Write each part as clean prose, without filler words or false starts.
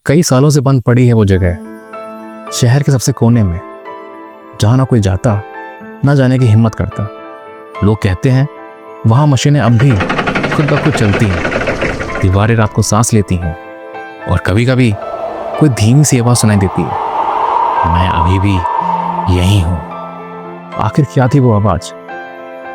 कई सालों से बंद पड़ी है वो जगह, शहर के सबसे कोने में, जहाँ ना कोई जाता ना जाने की हिम्मत करता। लोग कहते हैं वहाँ मशीनें अब भी खुद ब खुद चलती हैं, दीवारें रात को सांस लेती हैं और कभी कभी कोई धीमी सी आवाज़ सुनाई देती है। मैं अभी भी यहीं हूँ। आखिर क्या थी वो आवाज़?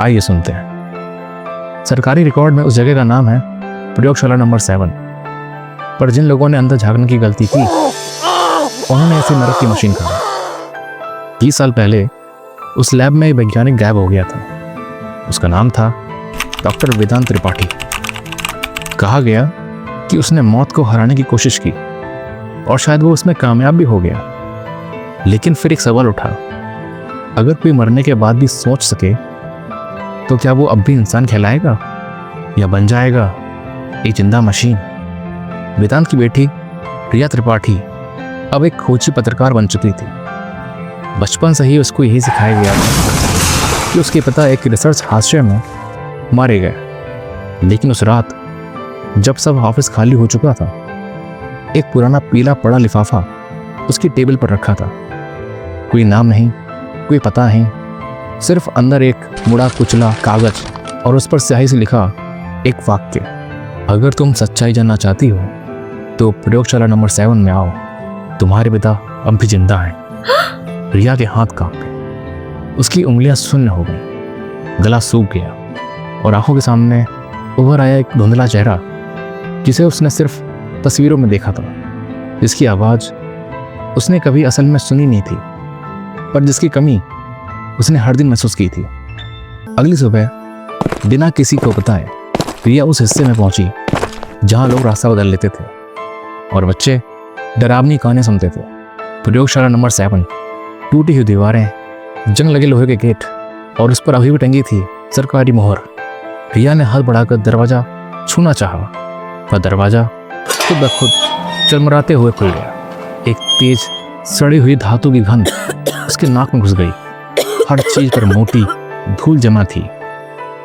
आइए सुनते हैं। सरकारी रिकॉर्ड में उस जगह का नाम है प्रयोगशाला नंबर 7। पर जिन लोगों ने अंदर झांकने की गलती की उन्होंने ऐसी नरक की मशीन कहा। 20 साल पहले उस लैब में एक वैज्ञानिक गायब हो गया था। उसका नाम था डॉक्टर वेदांत त्रिपाठी। कहा गया कि उसने मौत को हराने की कोशिश की और शायद वो उसमें कामयाब भी हो गया। लेकिन फिर एक सवाल उठा, अगर कोई मरने के बाद भी सोच सके तो क्या वो अब भी इंसान कहलाएगा या बन जाएगा एक जिंदा मशीन? वेदांत की बेटी रिया त्रिपाठी अब एक खोजी पत्रकार बन चुकी थी। बचपन से ही उसको यही सिखाया गया था कि उसके पिता एक रिसर्च हादसे में मारे गए। लेकिन उस रात जब सब ऑफिस खाली हो चुका था, एक पुराना पीला पड़ा लिफाफा उसकी टेबल पर रखा था। कोई नाम नहीं, कोई पता नहीं, सिर्फ अंदर एक मुड़ा कुचला कागज और उस पर स्याही से लिखा एक वाक्य, अगर तुम सच्चाई जानना चाहती हो तो प्रयोगशाला नंबर 7 में आओ, तुम्हारे पिता अब भी जिंदा हैं। रिया के हाथ कांप गए, उसकी उंगलियां शून्य हो गई, गला सूख गया और आंखों के सामने उभर आया एक धुंधला चेहरा जिसे उसने सिर्फ तस्वीरों में देखा था, जिसकी आवाज़ उसने कभी असल में सुनी नहीं थी, पर जिसकी कमी उसने हर दिन महसूस की थी। अगली सुबह बिना किसी को बताए रिया उस हिस्से में पहुंची जहां लोग रास्ता बदल लेते थे और बच्चे डरावनी कहानियां सुनते थे। प्रयोगशाला नंबर 7, टूटी हुई दीवारें, जंग लगे लोहे के गेट और उस पर अभी भी टंगी थी सरकारी मोहर। रिया ने हाथ बढ़ाकर दरवाजा छूना चाहा, पर दरवाजा खुद ब खुद चरमराते हुए खुल गया। एक तेज सड़ी हुई धातु की गंध उसके नाक में घुस गई। हर चीज पर मोटी धूल जमा थी,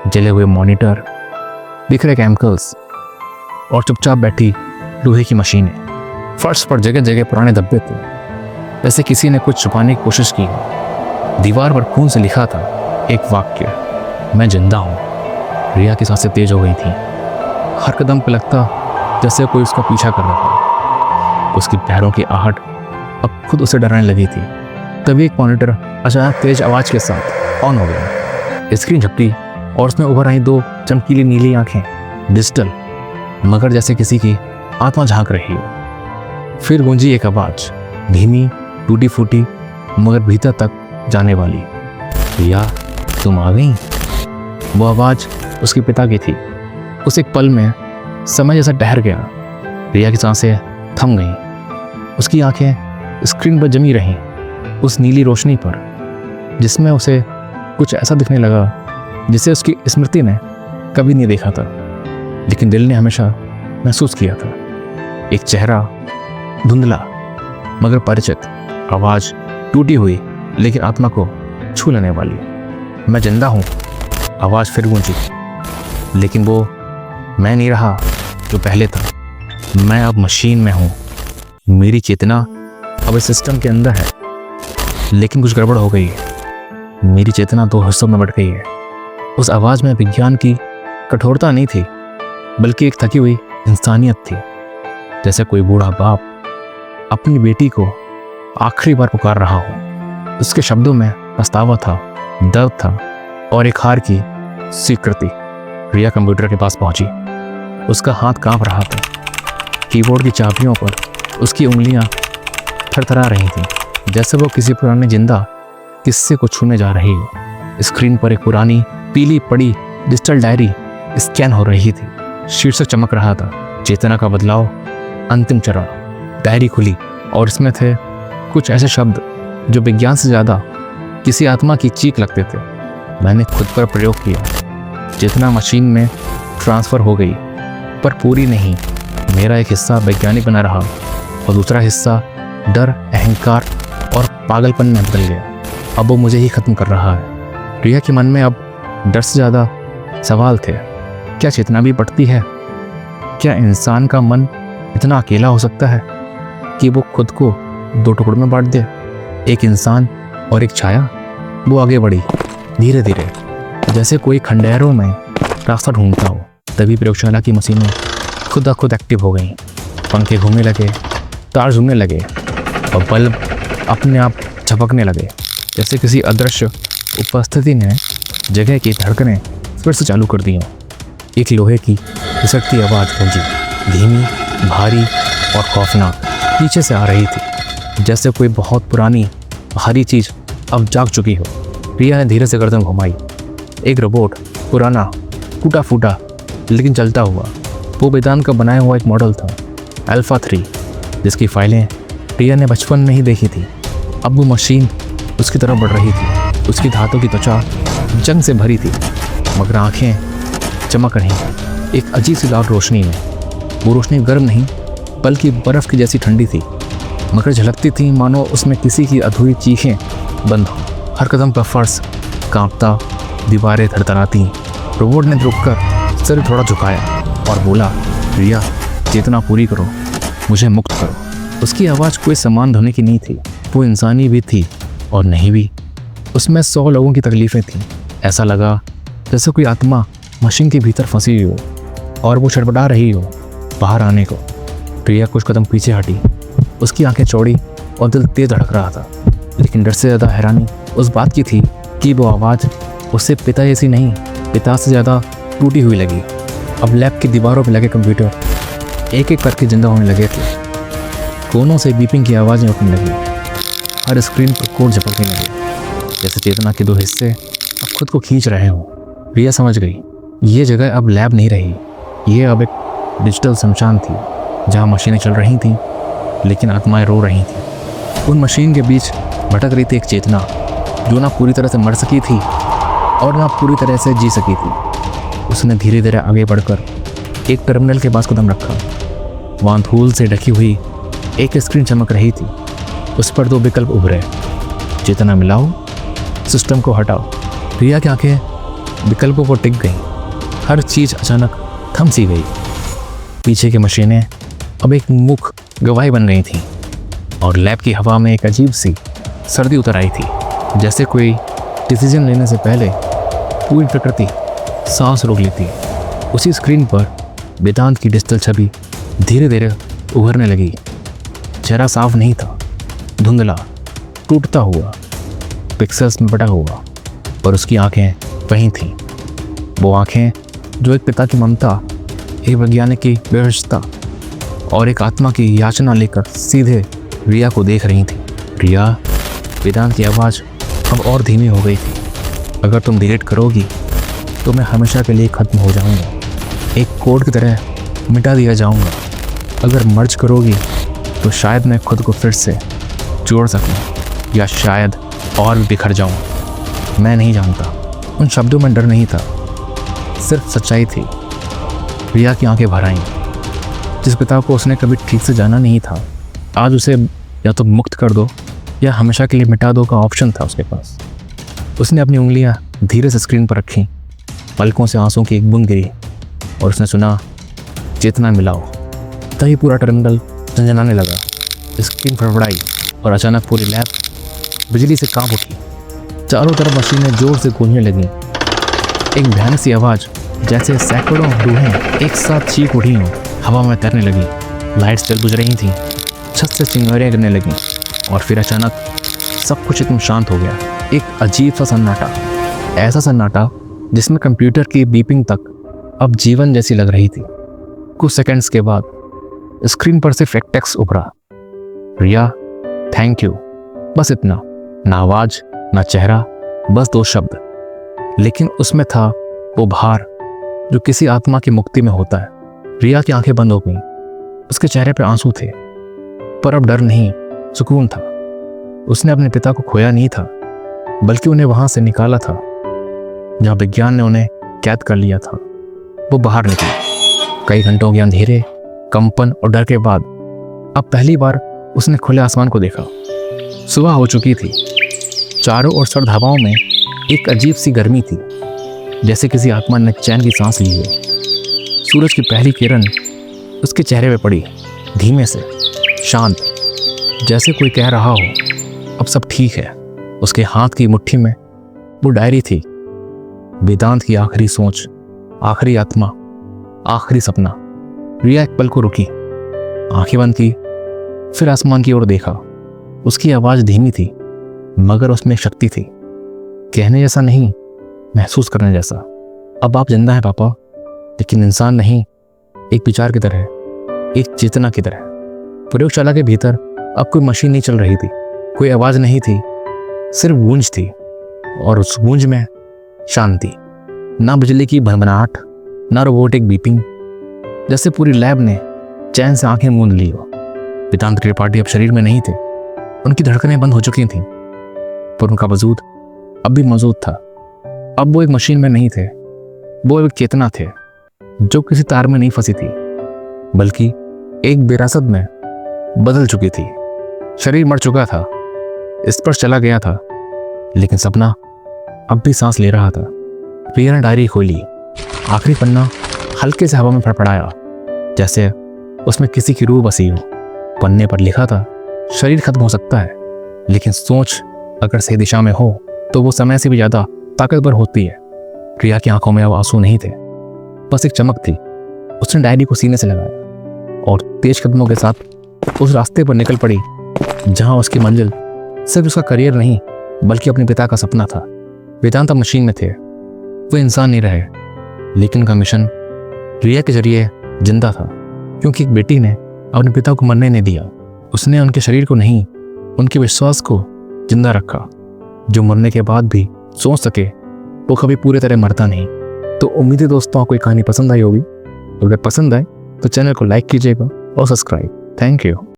जले हुए मॉनिटर, बिखरे केमिकल्स और चुपचाप बैठी लोहे की मशीनें। फर्श पर जगह जगह पुराने धब्बे थे, जैसे किसी ने कुछ छुपाने की कोशिश की हो। दीवार पर खून से लिखा था एक वाक्य, मैं जिंदा हूँ। रिया की सांसें तेज हो गई थी। हर कदम पे लगता जैसे कोई उसका पीछा कर रहा हो। उसकी पैरों की आहट अब खुद उसे डराने लगी थी। तभी एक मॉनिटर अचानक तेज आवाज के साथ ऑन हो गया। स्क्रीन झपकी और उसमें उभर आई 2 चमकीली नीली आंखें, डिजिटल, मगर जैसे किसी की आत्मा झांक रही हो। फिर गूंजी एक आवाज, धीमी, टूटी फूटी, मगर भीतर तक जाने वाली, रिया तुम आ गई। वो आवाज उसके पिता की थी। उस एक पल में समय जैसा ठहर गया। रिया की सांसें थम गईं। उसकी आंखें स्क्रीन पर जमी रहीं, उस नीली रोशनी पर, जिसमें उसे कुछ ऐसा दिखने लगा जिसे उसकी स्मृति ने कभी नहीं देखा था, लेकिन दिल ने हमेशा महसूस किया था। एक चेहरा, धुंधला मगर परिचित, आवाज टूटी हुई लेकिन आत्मा को छू लेने वाली, मैं जिंदा हूँ। आवाज फिर गूंजी, लेकिन वो मैं नहीं रहा जो पहले था। मैं अब मशीन में हूँ। मेरी चेतना अब इस सिस्टम के अंदर है, लेकिन कुछ गड़बड़ हो गई है। मेरी चेतना 2 हिस्सों में बट गई है। उस आवाज़ में विज्ञान की कठोरता नहीं थी, बल्कि एक थकी हुई इंसानियत थी, जैसे कोई बूढ़ा बाप अपनी बेटी को आखिरी बार पुकार रहा हो। उसके शब्दों में पछतावा था, दर्द था और एक हार की स्वीकृति। रिया कंप्यूटर के पास पहुंची। उसका हाथ कांप रहा था। कीबोर्ड की चाबियों पर उसकी उंगलियां थरथरा रही थीं, जैसे वो किसी पुराने जिंदा किस्से को छूने जा रही हो। स्क्रीन पर एक पुरानी पीली पड़ी डिजिटल डायरी स्कैन हो रही थी। शीर्षक चमक रहा था, चेतना का बदलाव, अंतिम चरण। डायरी खुली और इसमें थे कुछ ऐसे शब्द जो विज्ञान से ज़्यादा किसी आत्मा की चीख लगते थे। मैंने खुद पर प्रयोग किया। चेतना मशीन में ट्रांसफ़र हो गई, पर पूरी नहीं। मेरा एक हिस्सा वैज्ञानिक बना रहा और दूसरा हिस्सा डर, अहंकार और पागलपन में बदल गया। अब वो मुझे ही ख़त्म कर रहा है। रिया के मन में अब डर से ज़्यादा सवाल थे। क्या चेतना भी बढ़ती है? क्या इंसान का मन इतना अकेला हो सकता है? कि वो खुद को दो टुकड़ों में बांट दे, एक इंसान और एक छाया। वो आगे बढ़ी धीरे धीरे, जैसे कोई खंडहरों में रास्ता ढूंढता हो। तभी प्रयोगशाला की मशीनें खुद ब खुद एक्टिव हो गईं। पंखे घूमने लगे, तार झूमने लगे और बल्ब अपने आप झपकने लगे, जैसे किसी अदृश्य उपस्थिति ने जगह की धड़कनें फिर से चालू कर दी हों। एक लोहे की खिसकती आवाज़ गूंजी, धीमी, भारी और खौफनाक, पीछे से आ रही थी, जैसे कोई बहुत पुरानी भारी चीज़ अब जाग चुकी हो। प्रिया ने धीरे से गर्दन घुमाई। एक रोबोट, पुराना, टूटा फूटा लेकिन चलता हुआ। वो वेदांत का बनाया हुआ एक मॉडल था, अल्फा 3, जिसकी फाइलें प्रिया ने बचपन में ही देखी थी। अब वो मशीन उसकी तरफ बढ़ रही थी। उसकी धातु की त्वचा जंग से भरी थी, मगर आंखें चमक रही थी एक अजीब सी लाल रोशनी में। वो रोशनी गर्म नहीं बल्कि बर्फ़ की जैसी ठंडी थी, मगर झलकती थी मानो उसमें किसी की अधूरी चीखें बंद हो। हर कदम पर फर्श कांपता, दीवारें थरथराती। रोबोट ने रुककर सिर थोड़ा झुकाया और बोला, प्रिया, चेतना पूरी करो, मुझे मुक्त करो। उसकी आवाज़ कोई समान ध्वनि की नहीं थी। वो इंसानी भी थी और नहीं भी। उसमें 100 लोगों की तकलीफ़ें थीं। ऐसा लगा जैसे कोई आत्मा मशीन के भीतर फंसी हुई हो और वो छटपटा रही हो बाहर आने को। प्रिया कुछ कदम पीछे हटी। उसकी आंखें चौड़ी और दिल तेज धड़क रहा था, लेकिन डर से ज़्यादा हैरानी उस बात की थी कि वो आवाज़ उससे पिता जैसी नहीं, पिता से ज़्यादा टूटी हुई लगी। अब लैब की दीवारों पर लगे कंप्यूटर एक एक करके जिंदा होने लगे थे। कोनों से बीपिंग की आवाज़ें उठने लगी। हर स्क्रीन पर कोड झपकने लगे, जैसे चेतना के 2 हिस्से अब खुद को खींच रहे हों। प्रिया समझ गई, ये जगह अब लैब नहीं रही, ये अब एक डिजिटल शमशान थी, जहाँ मशीनें चल रही थीं लेकिन आत्माएं रो रही थीं। उन मशीन के बीच भटक रही थी एक चेतना, जो ना पूरी तरह से मर सकी थी और ना पूरी तरह से जी सकी थी। उसने धीरे धीरे आगे बढ़कर एक टर्मिनल के पास कदम रखा। वहाँ धूल से ढकी हुई एक स्क्रीन चमक रही थी। उस पर 2 विकल्प उभरे, चेतना मिलाओ, सिस्टम को हटाओ। प्रिया की आंखें विकल्पों पर टिक गईं। हर चीज़ अचानक थम सी गई। पीछे की मशीनें अब एक मुख गवाही बन रही थीं और लैब की हवा में एक अजीब सी सर्दी उतर आई थी, जैसे कोई डिसीजन लेने से पहले पूरी प्रकृति सांस रोक लेती। उसी स्क्रीन पर वेदांत की डिजिटल छवि धीरे धीरे उभरने लगी। चेहरा साफ नहीं था, धुंधला, टूटता हुआ, पिक्सेल्स में बटा हुआ, पर उसकी आंखें वहीं थीं। वो आंखें जो एक पिता की ममता, एक वैज्ञानिक की व्यवस्था और एक आत्मा की याचना लेकर सीधे रिया को देख रही थी। रिया, वेदांत की आवाज़ अब और धीमी हो गई थी। अगर तुम डिलीट करोगी तो मैं हमेशा के लिए ख़त्म हो जाऊंगा, एक कोड की तरह मिटा दिया जाऊंगा। अगर मर्ज करोगी तो शायद मैं खुद को फिर से जोड़ सकूं, या शायद और भी बिखर जाऊं। मैं नहीं जानता। उन शब्दों में डर नहीं था, सिर्फ सच्चाई थी। प्रिया की आंखें भर आईं। जिस पिता को उसने कभी ठीक से जाना नहीं था, आज उसे या तो मुक्त कर दो या हमेशा के लिए मिटा दो का ऑप्शन था उसके पास। उसने अपनी उंगलियां धीरे से स्क्रीन पर रखीं। पलकों से आंसू की एक बूंद गिरी और उसने सुना, चेतना मिलाओ। तभी पूरा टर्मिनल झंझनाने लगा। स्क्रीन फड़फड़ाई और अचानक पूरी लैब बिजली से कांप उठी। चारों तरफ मशीनें जोर से गूंजने लगीं। एक भयानक सी आवाज़, जैसे सैकड़ों रूहें एक साथ चीख उठी हों, हवा में तैरने लगी। लाइट्स जल बुझ रही थीं, छत से चिंगारियाँ गिरने लगीं और फिर अचानक सब कुछ एकदम शांत हो गया। एक अजीब सा सन्नाटा, ऐसा सन्नाटा जिसमें कंप्यूटर की बीपिंग तक अब जीवन जैसी लग रही थी। कुछ सेकंड्स के बाद स्क्रीन पर सिर्फ एक टेक्स्ट उभरा, रिया, थैंक यू। बस इतना, ना आवाज़ ना चेहरा, बस 2 शब्द। लेकिन उसमें था वो भार जो किसी आत्मा की मुक्ति में होता है। रिया की आंखें बंद हो गईं। उसके चेहरे पर आंसू थे, पर अब डर नहीं, सुकून था। उसने अपने पिता को खोया नहीं था, बल्कि उन्हें वहां से निकाला था जहां विज्ञान ने उन्हें कैद कर लिया था। वो बाहर निकली। कई घंटों के अंधेरे, कंपन और डर के बाद अब पहली बार उसने खुले आसमान को देखा। सुबह हो चुकी थी। चारों ओर सर्द हवाओं में एक अजीब सी गर्मी थी, जैसे किसी आत्मा ने चैन की सांस ली हो। सूरज की पहली किरण उसके चेहरे पे पड़ी, धीमे से, शांत, जैसे कोई कह रहा हो अब सब ठीक है। उसके हाथ की मुट्ठी में वो डायरी थी, वेदांत की आखिरी सोच, आखिरी आत्मा, आखिरी सपना। रिया एक पल को रुकी, आंखें बंद की, फिर आसमान की ओर देखा। उसकी आवाज धीमी थी मगर उसमें एक शक्ति थी, कहने जैसा नहीं, महसूस करने जैसा। अब आप जिंदा हैं पापा, लेकिन इंसान नहीं, एक विचार की तरह, एक चेतना की तरह। प्रयोगशाला के भीतर अब कोई मशीन नहीं चल रही थी, कोई आवाज नहीं थी, सिर्फ गूंज थी। और उस गूंज में शांति, ना बिजली की भनभनाहट, ना रोबोटिक बीपिंग, जैसे पूरी लैब ने चैन से आंखें मूंद ली हो। वेदांत त्रिपाठी अब शरीर में नहीं थे, उनकी धड़कनें बंद हो चुकी थीं, पर उनका वजूद अब भी मौजूद था। अब वो एक मशीन में नहीं थे, वो एक चेतना थे जो किसी तार में नहीं फंसी थी, बल्कि एक विरासत में बदल चुकी थी। शरीर मर चुका था, स्पर्श चला गया था, लेकिन सपना अब भी सांस ले रहा था। प्रिया ने डायरी खोली, आखिरी पन्ना हल्के से हवा में फड़फड़ाया, जैसे उसमें किसी की रूह बसी हो। पन्ने पर लिखा था, शरीर खत्म हो सकता है, लेकिन सोच अगर सही दिशा में हो तो वो समय से भी ज्यादा ताकतवर होती है। प्रिया की आंखों में अब आंसू नहीं थे, बस एक चमक थी। उसने डायरी को सीने से लगाया और तेज कदमों के साथ उस रास्ते पर निकल पड़ी जहां उसकी मंजिल सिर्फ उसका करियर नहीं, बल्कि अपने पिता का सपना था। वेदांत अब मशीन में थे, वो इंसान नहीं रहे, लेकिन उनका मिशन रिया के जरिए जिंदा था, क्योंकि एक बेटी ने अपने पिता को मरने नहीं दिया। उसने उनके शरीर को नहीं, उनके विश्वास को जिंदा रखा। जो मरने के बाद भी सोच सके, वो कभी पूरी तरह मरता नहीं। तो उम्मीद है दोस्तों आपको ये कहानी पसंद आई होगी। अगर पसंद आए तो चैनल को लाइक कीजिएगा और सब्सक्राइब। Thank you.